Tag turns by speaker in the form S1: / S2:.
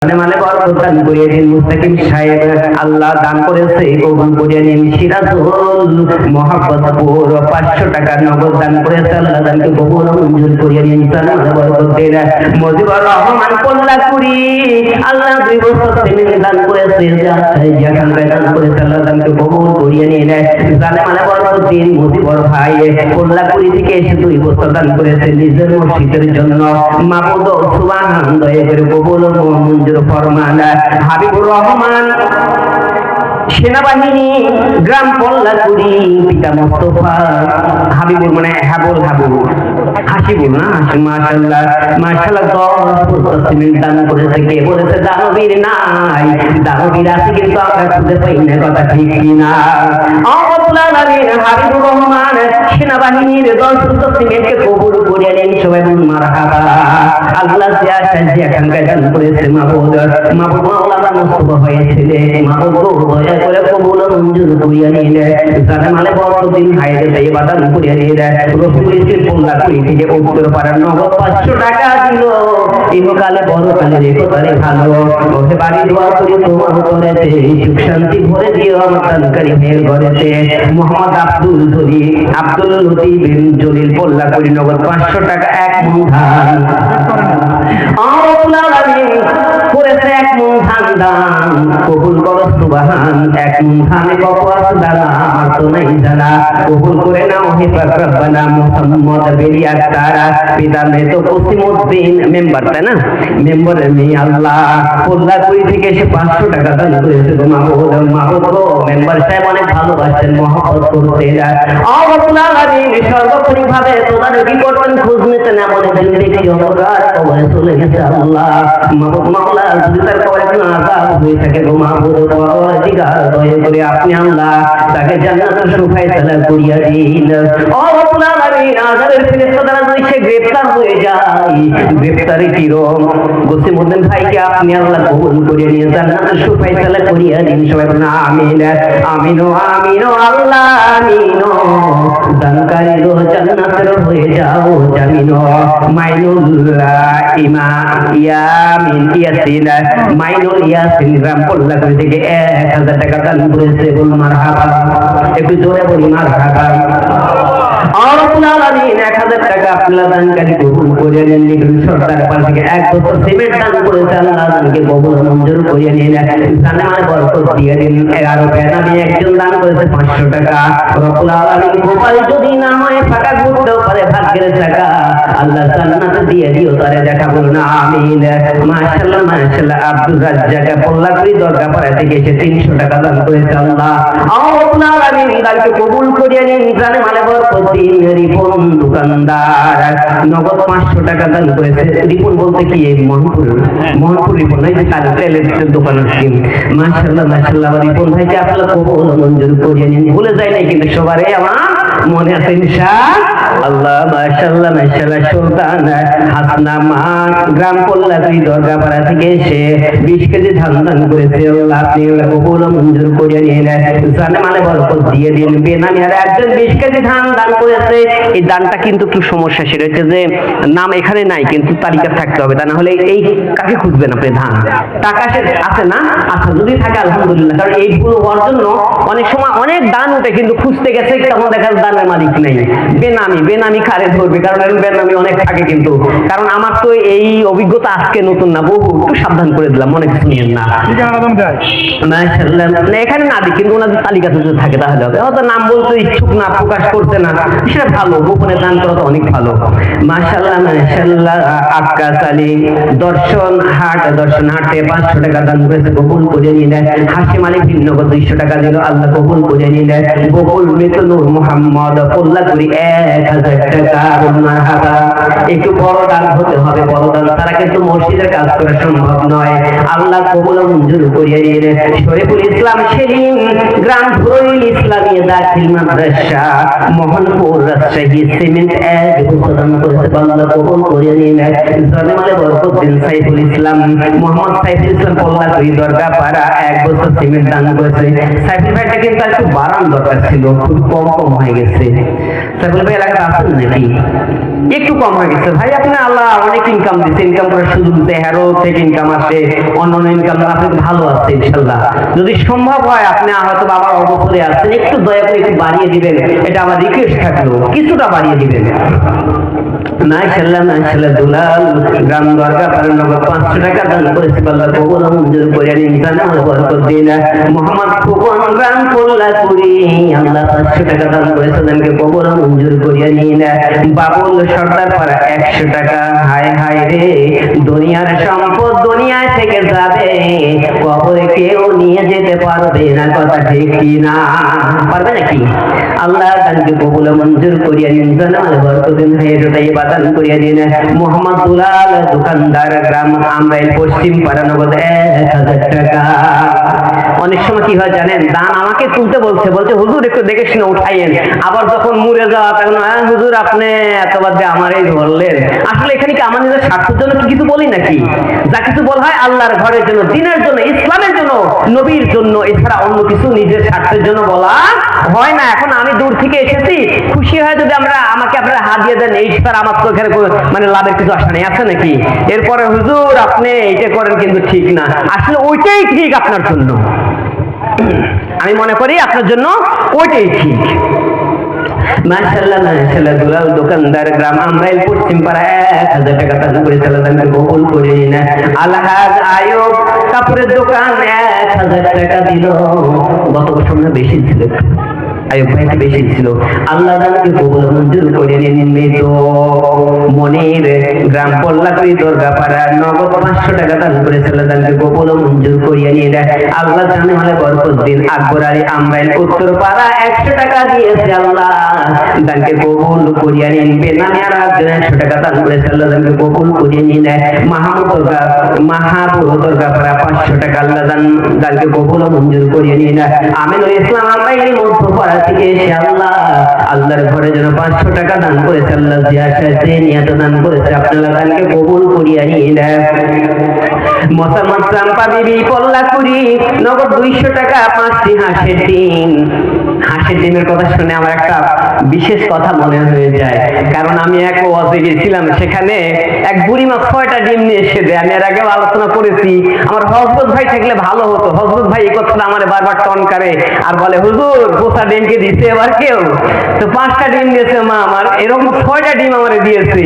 S1: মানে বরকত দান করিয়ে দিন। মুস্তাকিম সাহেব আল্লাহ দান করেছে, কবুল করিয়ে নিন। সিরাজুল মোহাম্মদপুর 500 টাকা নগদ দান করেছে, আল্লাহ দানকে কবুল মঞ্জুর করিয়ে নিন। জান্নাতে বরকত দিন। মুজিবুর রহমান কল্লাকুড়ি আল্লাহ 2 বছর সিমেন্ট দান করেছে, যেখানকায় দান করেছে, আল্লাহ দানকে কবুল করিয়ে নিন। জান্নাতে বরকত দিন। মুজিবুর ভাই কল্লাকুড়ি থেকে এসে 2 বছর দান করেছে নিজের মসজিদের জন্য। মাবুদ সুবহান দয়া করে কবুল মঞ্জুর ফরমান। হাবিবুর রহমান সেনাবাহিনী গ্রাম কল্লাকুড়ি পিতা মোস্তফা হাবিবুর মানে হাবুল হাসিবুল না মাশাআল্লাহ মাশাআল্লাহ 10 বছর সিমেন্ট দান করেছে। কে বলেছে দানবীর নাই? দানবীর আছে কিন্তু আমরা খুঁজে পাই না, কথা ঠিক কিনা? হাবিবুর রহমান সেনাবাহিনীর 10 বছর সিমেন্টকে কবুল করিয়ে নেন। সবাই মারহাবা। আল্লাহ যেখানকায় দান করেছে মাবুদ মাওলানা মোস্তফা হয়েছিল, মাবুদ দয়া করে কবুল মঞ্জুর করিয়ে নিন। জানেমালে বরকতিন হায়রে তাইবা দান করিয়ে নিন। রফিকুল ইসলাম কল্লাকুড়ি থেকে উত্তর পাড়ার নগদ 500 টাকা দিল। ইহকালে পরকালে রেখো তারে ভালো। ওকে বাড়ি দোয়া করি তোমার করেছে, সুখ শান্তি ভরে দিও আমার দানকারী মেয়ের ঘরেতে। মোহাম্মদ আব্দুল লতিফ বিন জলিল কল্লাকুড়ি নগদ 500 টাকা 1 মণ ধান। করেছে 1 মণ ধান দান। কবুল করো সুবহান। 1 মণ ধানে কত আছে দানা আমার তো নাই জানা। কবুল করে নাও হে রব্বানা। মোহাম্মদ বেলি আক্তার পিতা মে তো কসিমউদ্দিন মেম্বার, তাই না? মেম্বারের মেয়ে আল্লাহ কল্লাকুড়ি থেকে এসে 500 টাকা দান করেছে। মাহবুব মেম্বার সাহেব অনেক ভালোবাসেন, মহব্বত করতেন। সর্বক্ষণিক ভাবে তোমার কি করবেন খোঁজ নিতেন। এমন একজন ব্যক্তি অন্ধকার কবরে চলে গেছে। আল্লাহ মাহবুব মাওলা যদি তার কবরে কোনো আযাব হয়ে থাকে গো মাহবুব পরওয়ারদিগার দয়া করে আপনি আল্লাহ তাকে জান্নাতের সুফায়সালা করিয়া দিন। ও রব্বুল আলামিন আযাবের ফেরেশতা দ্বারা যদি সে গ্রেফতার হয়ে যায়, গ্রেফতারি কিরম গসিমউদ্দিন ভাইকে আপনি আল্লাহ কবুল করিয়ে নিয়ে জান্নাতের সুফায়সালা করিয়া দিন। সবাই বলুন আমিন আমিন আমিন আল্লাহ আমিন। দানকারী গো জান্নাতের হয়ে যাও জামিন। মাইনুল ইয়াসিন গ্রাম কল্লাকুড়ি থেকে 1000 টাকা দান করেছে। বলুন মারহাবা, একটু জোরে বলি মারহাবা। রব্বুল আলামিন 1000 টাকা আপনারা দানকারী কবুল করিয়ে নেন। লিখুন সরকার পাশ থেকে 1 বছর সিমেন্ট দান করেছে, আল্লাহ দানকে কবুল মঞ্জুর করিয়ে নিন। জানেমালে বরকত দিয়ে দিন। 11 বেনামী একজন দান করেছে 500 টাকা। রব্বুল আলামিন গোপাল যদি না হয় ফাঁকা ঘুরতেও পারে ভাগ্যের টাকা, আল্লাহ জান্নাতে দিয়ে দিও তারে দেখা। বলুন আমিন। মাশাআল্লাহ মাশাআল্লাহ আব্দুর রাজ্জাক কল্লাকুড়ি দরগাপাড়া থেকে এসে 300 টাকা দান করেছে। আল্লাহ রব্বুল আলামিন দানকে কবুল করিয়ে নিন। জানেমালে বরকত দিন। রিপন দোকানদার নগদ 500 টাকা দান করেছে। রিপন বলতে কি মোহনপুর রিপন নাই যে তেলের দোকানের স্কিম। মাশাআল্লাহ মাশাআল্লাহ রিপন ভাইকে আপনারা কবুল মঞ্জুর করিয়ে নিন। ভুলে যায় নাই কিন্তু সবারই আমার মনে আছে ইনশাআল্লাহ। মাশাআল্লাহ মাশাআল্লাহ সুলতান হাসনা মা গ্রাম কল্লাকুড়ি দরগাপাড়া থেকে এসে 20 কেজি ধান দান করেছে। আল্লাহ আপনি কবুল মঞ্জুর করিয়ে নিন। জানেমালে বরকত দিয়ে দিন। বেনামী আর একজন 20 কেজি ধান দান করেছে। এই দানটা কিন্তু একটু সমস্যা, সেটা হচ্ছে যে নাম এখানে নাই কিন্তু তালিকা থাকতে হবে, তা না হলে এই কাকে খুঁজবেন আপনি? ধান টাকা আছে না? আচ্ছা যদি থাকে আলহামদুলিল্লাহ, কারণ এই ভুল হওয়ার জন্য অনেক সময় অনেক দান উঠে কিন্তু খুঁজতে গেছে তখন দেখা যায় দানের মালিক নেই। বেনামি কারে ধরবে? কারণ বেনামি অনেক থাকে কিন্তু, কারণ আমার তো এই অভিজ্ঞতা আজকে নতুন না, বহু একটু সাবধান করে দিলাম, মনে কিছু নিয়েন না। এখানে না দিই কিন্তু ওনাদের তালিকাতে যদি থাকে তাহলে হবে। হয়তো নাম বলতে ইচ্ছুক না, প্রকাশ করছে না, সেটা ভালো। গোপনে দান করা তো অনেক ভালো। মাশাআল্লাহ মাশাআল্লাহ আক্কাস আলী দর্শন হাটে 500 টাকা দান করেছে। কবুল করে নিলেন। হাশিম আলী ভিন্নগর 200 টাকা দিল। আল্লাহ কবুল করে নিলেন। বকুল মিতুল মুহাম্মদ কল্লাকুড়ি 1000 টাকা। মারহাবা। একটু বড় দান হতে হবে, বড় দান তারা কিন্তু মসজিদের কাজ করা সম্ভব নয়। আল্লাহ কবুল মঞ্জুর করিয়ে নিলেন। শরীফুল ইসলাম সেলিম গ্রাম ভুরুল ইসলামী দাখিল মাদ্রাসা মোহনপুর রাজশাহী সিমেন্ট 1 বছর দান করেছে। আল্লাহ কবুল করিয়ে নিলেন। জানেমালে বরকত দিন। সাইফুল ইসলাম মোহাম্মদ সাইফুল ইসলাম কল্লাকুড়ি দরগাপাড়া 1 বছর সিমেন্ট দান করেছে। সাইফুল ভাইটা কিন্তু একটু বাড়ান দরকার ছিল, খুব কম হয়ে গেছে। সাইফুল ভাই এলাকায় আছেন নাকি? একটু কম হয়ে গেছে ভাই। আপনি আল্লাহ অনেক ইনকাম দিচ্ছে, ইনকাম করার সুযোগ দিচ্ছে, হেরো থেকে ইনকাম আসে, অন্য ইনকাম আপনি ভালো আছে ইনশাল্লাহ। যদি সম্ভব হয় আপনি হয়তো বাবার অবসরে আছেন, একটু দয়া করে একটু বাড়িয়ে দিবেন, এটা আমার রিকোয়েস্ট থাকলো, কিছুটা বাড়িয়ে দিবেন। মাশাআল্লাহ দুলাল গ্রাম দরগা পারেন নগদ 500 টাকা দান করেছে, আল্লাহ কবুল মঞ্জুর করে নিন, জানা বরকত দিন। মোহাম্মদ ফুকন গ্রাম কোল্লাপুরি আল্লাহ 500 টাকা দান করেছে, দানকে কবুল মঞ্জুর করে নিন। বাবুল সর্দার পাড়া 100 টাকা। হায় হায় রে, দুনিয়ার সম্পদ দুনিয়ায় থেকে যাবে, কবরে কেউ নিয়ে যেতে পারবে না, কথা ঠিক কি না? পারবে নাকি? আল্লাহ দানকে কবুল মঞ্জুর করিয়া নিন, জানা বরকত দিন। এটাই বাদান করিয়া দিন। মোহাম্মদ দুলাল দোকানদার গ্রাম আমরাইল পশ্চিম পাড়া নগদ 1000 টাকা। অনেক সময় কি হয় জানেন, দান আমাকে তুলতে বলছে হুজুর একটু দেখে শুনে উঠাইয়েন, আবার যখন মুড়ে যাওয়া তখন হুজুর আপনি এতবার দিয়ে আমারই ধরলেন। আসলে এখানে কি আমার নিজের স্বার্থের জন্য কি কিছু বলি নাকি? যা কিছু বলা হয় আল্লাহর ঘরের জন্য, দিনের জন্য, ইসলামের জন্য, নবীর জন্য, এছাড়া অন্য কিছু নিজের স্বার্থের জন্য বলা হয় না। এখন আমি দূর থেকে এসেছি, খুশি হয় যদি আমাকে আপনারা হাত দিয়ে দেন, এই ছাড়া আমার তো এখানে মানে লাভের কিছু আশা নেই, আছে নাকি? এরপরে হুজুর আপনি এইটা করেন কিন্তু ঠিক না, আসলে ওইটাই ঠিক আপনার জন্য। আমি মনে করি আপনার জন্য ওইটাই ঠিক। মাশাআল্লাহ দুলাল দোকানদার গ্রাম আমরাইল পশ্চিম পাড়া 1000 টাকা দান করে দানকে কবুল করে নিন। আলহাজ আয়ুব কাপড়ের দোকান 1000 টাকা দিল। গত বছর না বেশি ছিল, আয়ুব ভাইটা বেশি ছিল, আল্লাহ দানকে কবুল মঞ্জুর করে নিন। মৃত মনির গ্রাম পল্লাকুড়ি দরগাপাড়া নগদ 500 টাকা দান করেছিল, দানকে কবুল মঞ্জুর করিয়ে নিন। আল্লাহ জানে হলে বরকত দিন। আকবর আলী আমরাইল উত্তর পাড়া 100 টাকা দিয়েছে, আল্লাহ দানকে কবুল করিয়ে নিন। বেনামিয়ার 100 টাকা দান করেছে, আল্লাহ দানকে কবুল করিয়ে নিন। মাহাপুর দরগাপাড়া 500 টাকা, আল্লাহ দানকে কবুল মঞ্জুর করিয়ে নিন। আমিনুল ইসলাম আমরাইল মধ্যপাড়া থেকে এসে আল্লাহর ঘরে যেন 500 টাকা দান করেছে, আল্লাহ জিয়াশাতে নিয়ত দান করেছে, আপনারা দানকে কবুল করিয়া নিন। মোসাম্মদ চাম্পা বিবি পল্লাকুড়ি নগদ 200 টাকা 5টি হাঁসের ডিম। হাঁসের ডিমের কথা শুনে আমার একটা বিশেষ কথা মনে হয়ে যায়, কারণ আমি এক ওয়াজে গেছিলাম, সেখানে এক বুড়িমা 6টা ডিম নিয়ে এসে দেয়। আমি এর আগেও আলোচনা করেছি, আমার হযরত ভাই থাকলে ভালো হতো। হযরত ভাই এই কথাটা আমার বারবার টন করে আর বলে, হুজুর গোসা ডিমকে দিচ্ছে এবার কেউ, তো 5টা ডিম দিয়েছে মা আমার, এরকম 6টা ডিম আমারে দিয়েছে।